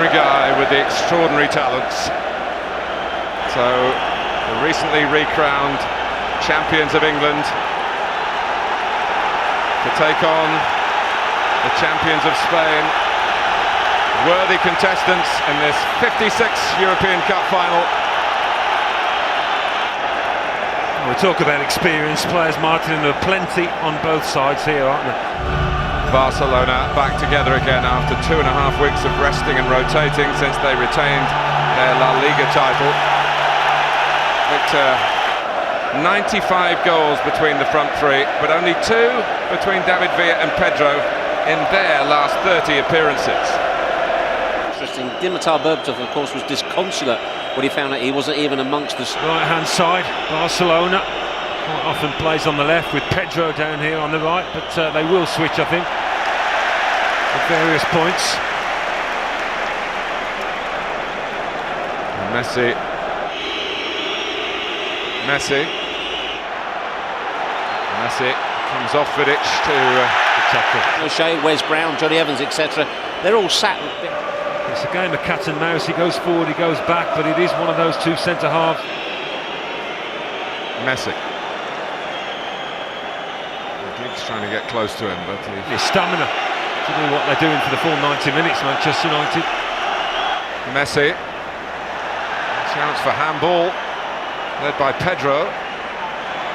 a guy with the extraordinary talents. So, the recently recrowned champions of England to take on the champions of Spain. Worthy contestants in this 56th European Cup final. We talk about experienced players, Martin, and there are plenty on both sides here, aren't there? Barcelona back together again after 2.5 weeks of resting and rotating since they retained their La Liga title. Victor, 95 goals between the front three, but only 2 between David Villa and Pedro in their last 30 appearances. Interesting. Dimitar Berbatov, of course, was disconsolate when he found out he wasn't even amongst the right-hand side. Barcelona quite often plays on the left with Pedro down here on the right, but they will switch, I think, at various points. And Messi comes off Vidic to tackle. O'Shea, Wes Brown, Johnny Evans, etc. They're all sat. It's a game of cat and mouse. He goes forward, he goes back, but it is one of those two centre halves. Messi. Giggs trying to get close to him, but his stamina to do what they're doing for the full 90 minutes, Manchester United. Messi. Chance for handball, led by Pedro.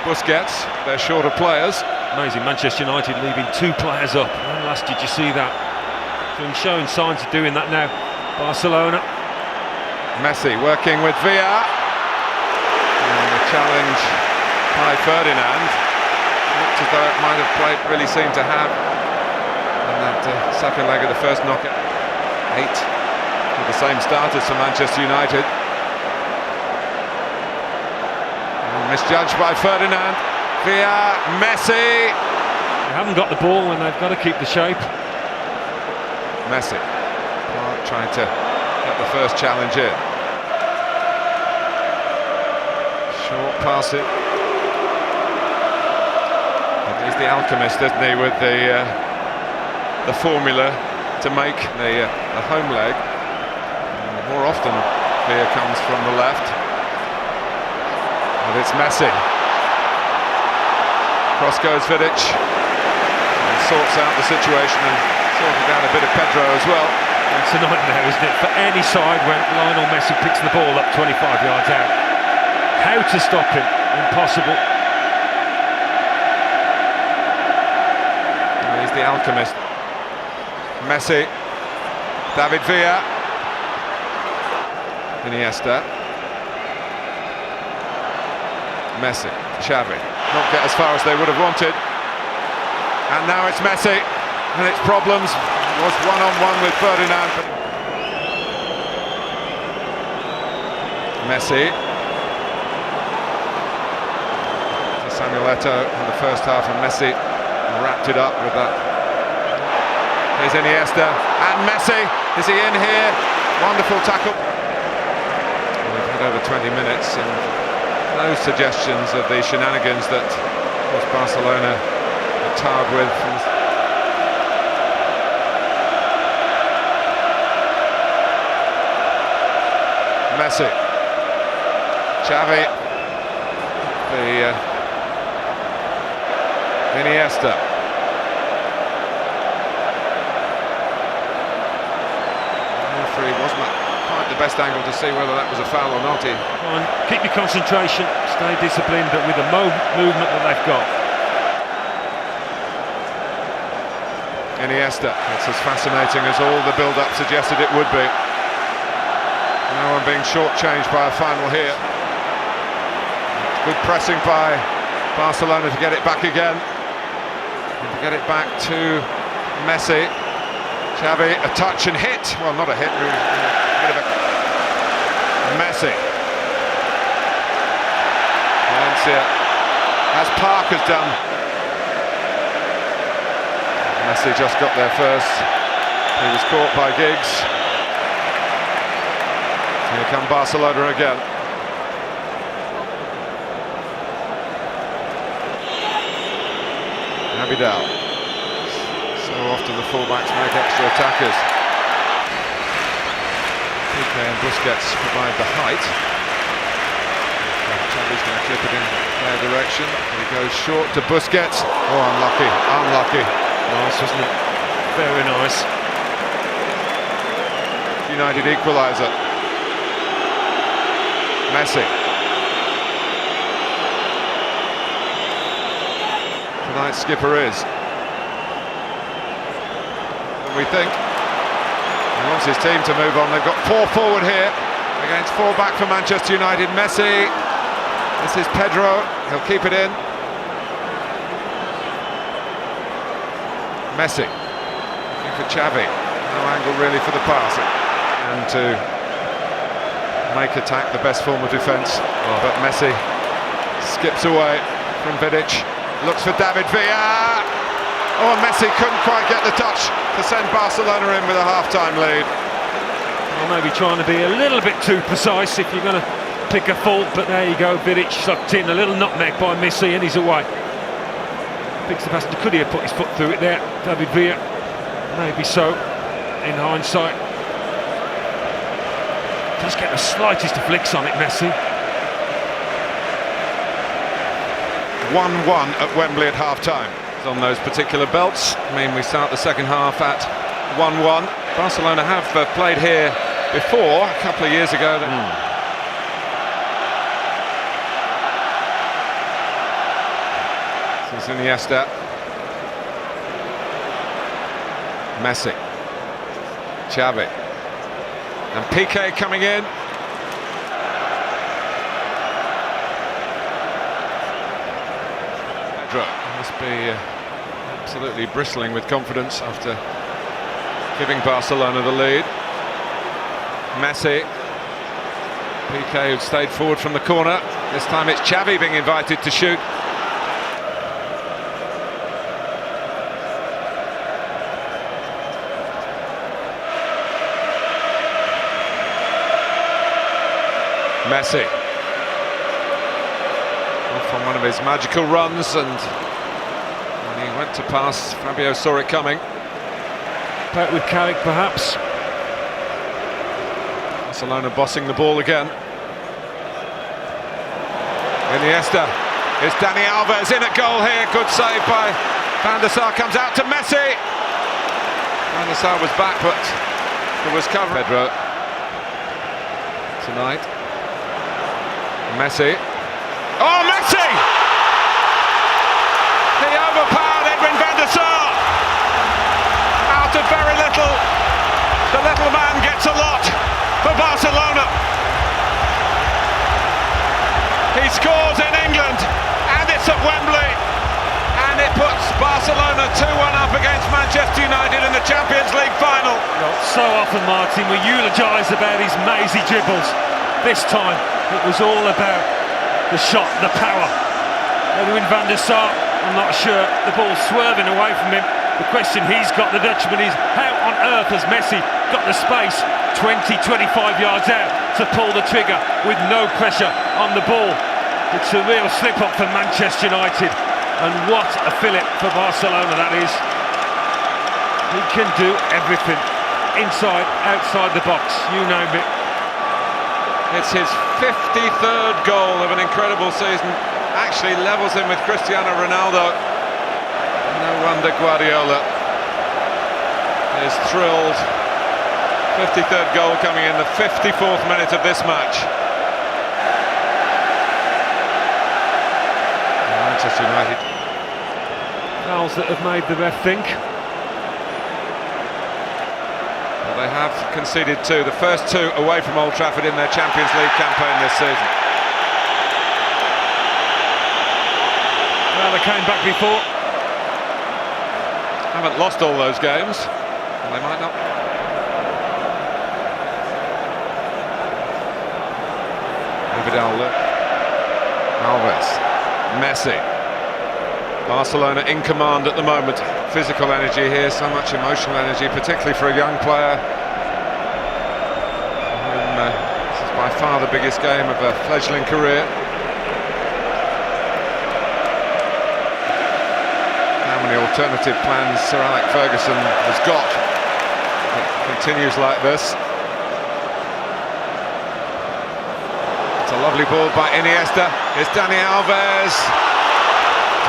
Busquets, they're shorter players. Amazing, Manchester United leaving 2 players up. When last did you see that? So he's showing signs of doing that now. Barcelona. Messi working with Villa. And the challenge by Ferdinand. Looked as though it might have played, really seemed to have. And that second leg of the first knockout. 8 with the same starters for Manchester United. And misjudged by Ferdinand. Villa, Messi. They haven't got the ball when they've got to keep the shape. Messi trying to get the first challenge in. Short pass it. He's the alchemist, isn't he, with the formula to make the home leg. And more often, Villa comes from the left. But it's Messi. Cross goes Vidic. And sorts out the situation and sorted out a bit of Pedro as well. It's a nightmare, isn't it, for any side when Lionel Messi picks the ball up 25 yards out. How to stop him? Impossible. He's the alchemist. Messi, David Villa, Iniesta, Messi, Xavi. Not get as far as they would have wanted. And now it's Messi, and it's problems. Was one-on-one with Ferdinand. Messi. Samuel Eto'o in the first half, and Messi wrapped it up with that. Here's Iniesta, and Messi. Is he in here? Wonderful tackle. We've had over 20 minutes, and no suggestions of the shenanigans that Barcelona are tarred with. Messi, Xavi, Iniesta. Referee wasn't quite the best angle to see whether that was a foul or not. Come on, keep your concentration, stay disciplined, but with the movement that they've got. Iniesta, it's as fascinating as all the build-up suggested it would be. No one being shortchanged by a final here. Good pressing by Barcelona to get it back again. And to get it back to Messi. Xavi, a touch and hit. Well, not a hit, really. A bit of a... Messi. Valencia, as Park has done. Messi just got there first. He was caught by Giggs. Here come Barcelona again. Abidal. So often the fullbacks make extra attackers. Piqué and Busquets provide the height. Xavi's going to clip it in their direction. He goes short to Busquets. Oh, unlucky, unlucky. Nice, wasn't it? Very nice. United equaliser. Messi. Tonight's skipper is. And we think he wants his team to move on. They've got 4 forward here against 4 back for Manchester United. Messi. This is Pedro. He'll keep it in. Messi. Looking for Xavi. No angle really for the pass. And to make attack the best form of defence. But Messi skips away from Vidic. Looks for David Villa. Oh, Messi couldn't quite get the touch to send Barcelona in with a half-time lead. Well, maybe trying to be a little bit too precise if you're going to pick a fault, but there you go. Vidic sucked in, a little nutmeg by Messi, and he's away. Picks the pass. Could he have put his foot through it there? David Villa. Maybe so, in hindsight. Does get the slightest of flicks on it, Messi. 1-1 at Wembley at half-time. On those particular belts, I mean, we start the second half at 1-1. Barcelona have played here before, a couple of years ago. This is Iniesta. Messi. Xavi. And Piqué coming in. Pedro must be absolutely bristling with confidence after giving Barcelona the lead. Messi. Piqué, who stayed forward from the corner. This time it's Xavi being invited to shoot. Messi. Off on one of his magical runs, and when he went to pass, Fabio saw it coming. Back with Carrick, perhaps. Barcelona bossing the ball again. Iniesta. It's Dani Alves in at goal here. Good save by Van der Sar. Comes out to Messi. Van der Sar was back, but it was covered. Pedro tonight. Messi. Oh, Messi! He overpowered Edwin van der Sar. Out of very little. The little man gets a lot for Barcelona. He scores in England, and it's at Wembley. And it puts Barcelona 2-1 up against Manchester United in the Champions League Final. Not so often, Martin, we eulogise about his mazy dribbles. This time, it was all about the shot, the power. Edwin van der Sar, I'm not sure, the ball swerving away from him. The question he's got, the Dutchman, is how on earth has Messi got the space 20-25 yards out to pull the trigger with no pressure on the ball? It's a real slip-up for Manchester United, and what a fillip for Barcelona that is. He can do everything, inside, outside the box, you name it. It's his 53rd goal of an incredible season. Actually levels him with Cristiano Ronaldo. No wonder Guardiola is thrilled. 53rd goal coming in the 54th minute of this match. Manchester United. Fouls that have made the ref think. They have conceded 2, the first 2 away from Old Trafford in their Champions League campaign this season. Well, they came back before. Haven't lost all those games. They might not. Alves. Messi. Barcelona in command at the moment. Physical energy here, so much emotional energy, particularly for a young player. This is by far the biggest game of a fledgling career. How many alternative plans Sir Alex Ferguson has got if it continues like this? Lovely ball by Iniesta. It's Dani Alves.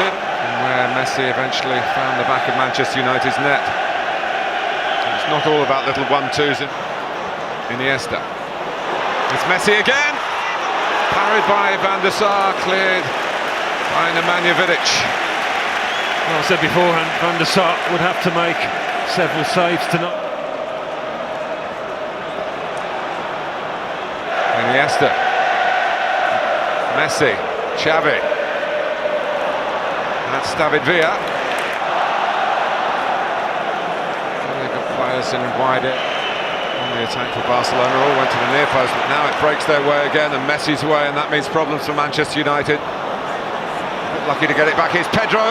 And where Messi eventually found the back of Manchester United's net. It's not all about little 1-2s in Iniesta. It's Messi again. Parried by Van der Sar, cleared by Nemanja Vidic. Well, I said beforehand, Van der Sar would have to make several saves tonight. Iniesta, Messi, Xavi, that's David Villa. Really good players in wide on the attack for Barcelona, all went to the near post, but now it breaks their way again, and Messi's way, and that means problems for Manchester United. Lucky to get it back, here's Pedro,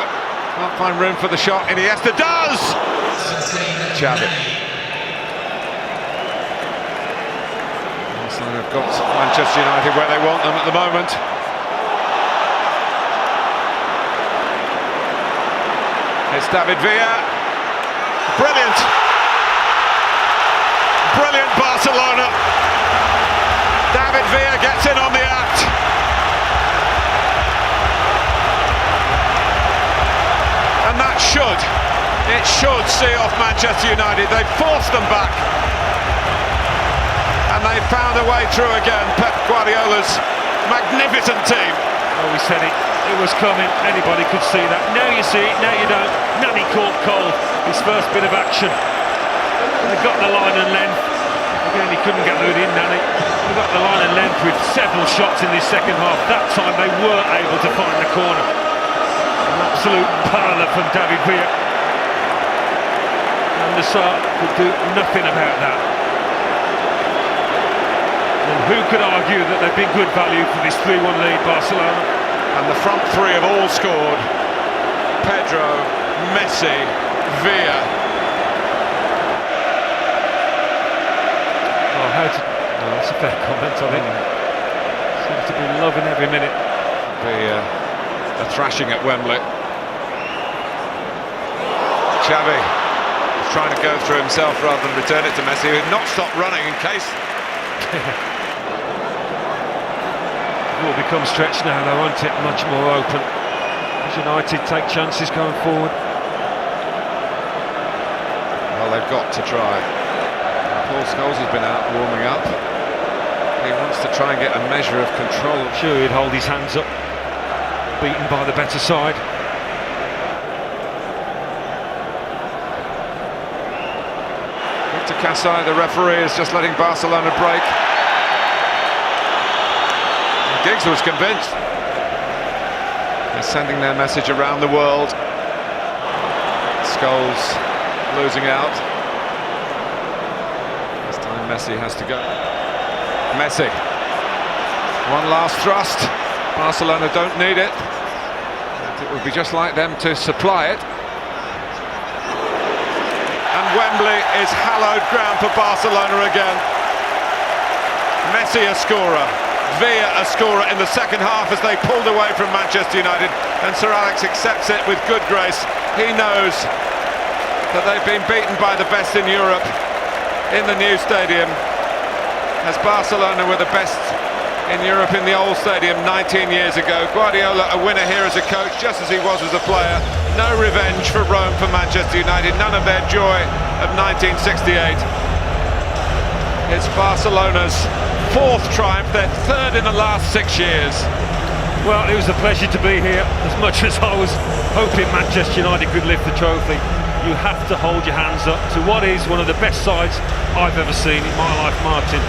can't find room for the shot, Iniesta does! Xavi. They've got Manchester United where they want them at the moment. It's David Villa. Brilliant! Brilliant Barcelona! David Villa gets in on the act. And that should see off Manchester United. They forced them back. And they found a way through again. Pep Guardiola's magnificent team. Oh, we said it was coming, anybody could see that. Now you see it, now you don't. Nani caught cold, his first bit of action. They got the line and length. Again, he couldn't get it in, Nani. They got the line and length with several shots in this second half. That time they were able to find the corner. An absolute parlour from David Villa. And the Sar could do nothing about that. And who could argue that they've been good value for this 3-1 lead, Barcelona? And the front three have all scored. Pedro, Messi, Villa. Oh, that's a fair comment, I think. Seems to be loving every minute. Be a thrashing at Wembley. Xavi is trying to go through himself rather than return it to Messi, who had not stopped running in case. It will become stretched now, though, won't it? Much more open. As United take chances going forward. Well, they've got to try. Paul Scholes has been out warming up. He wants to try and get a measure of control. I'm sure he'd hold his hands up, beaten by the better side. Victor Kasai, the referee, is just letting Barcelona break. Giggs was convinced. They're sending their message around the world. Scholes losing out. This time Messi has to go. Messi. One last thrust. Barcelona don't need it. It would be just like them to supply it. And Wembley is hallowed ground for Barcelona again. Messi a scorer. Villa a scorer in the second half as they pulled away from Manchester United, and Sir Alex accepts it with good grace. He knows that they've been beaten by the best in Europe in the new stadium, as Barcelona were the best in Europe in the old stadium 19 years ago. Guardiola a winner here as a coach, just as he was as a player. No revenge for Rome for Manchester United, none of their joy of 1968. It's Barcelona's fourth triumph, their third in the last 6 years. Well, it was a pleasure to be here. As much as I was hoping Manchester United could lift the trophy, you have to hold your hands up to what is one of the best sides I've ever seen in my life, Martin.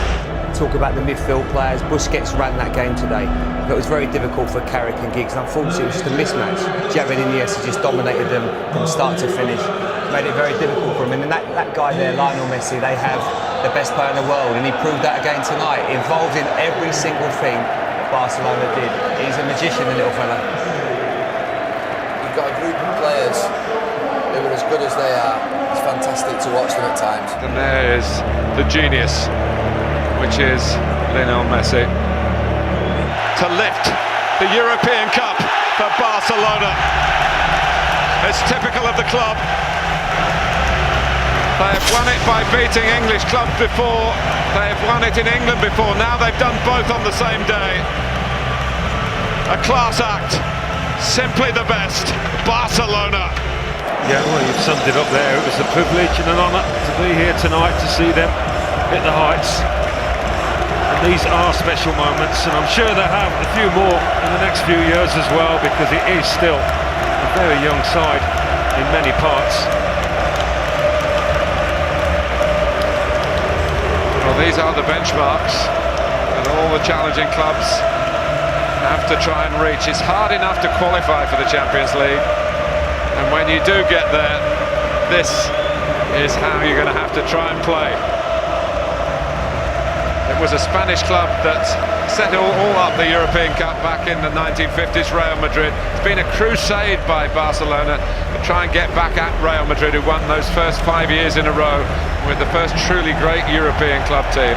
Talk about the midfield players. Busquets ran that game today. It was very difficult for Carrick and Giggs, and unfortunately it was just a mismatch. Xavi and Iniesta just dominated them from start to finish. Made it very difficult for him. And that guy there, Lionel Messi, they have the best player in the world, and he proved that again tonight. Involved in every single thing Barcelona did. He's a magician, the little fella. You've got a group of players who are as good as they are. It's fantastic to watch them at times. And there is the genius, which is Lionel Messi, to lift the European Cup for Barcelona. It's typical of the club. They have won it by beating English clubs before. They have won it in England before. Now they've done both on the same day. A class act. Simply the best. Barcelona. Yeah, well, you've summed it up there. It was a privilege and an honour to be here tonight to see them hit the heights. And these are special moments, and I'm sure they'll have a few more in the next few years as well, because it is still a very young side in many parts. Well, these are the benchmarks that all the challenging clubs have to try and reach. It's hard enough to qualify for the Champions League, and when you do get there, this is how you're going to have to try and play. It was a Spanish club that set all up the European Cup back in the 1950s, Real Madrid. It's been a crusade by Barcelona to try and get back at Real Madrid, who won those first 5 years in a row with the first truly great European club team.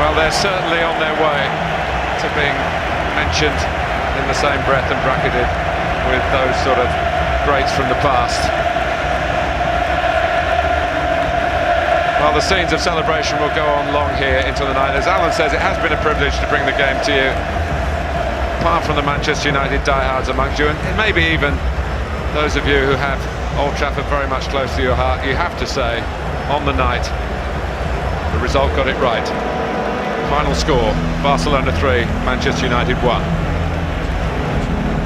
Well, they're certainly on their way to being mentioned in the same breath and bracketed with those sort of greats from the past. Well, the scenes of celebration will go on long here into the night. As Alan says, it has been a privilege to bring the game to you. Apart from the Manchester United diehards amongst you, and maybe even those of you who have Old Trafford very much close to your heart, you have to say, on the night, the result got it right. Final score, Barcelona 3, Manchester United 1.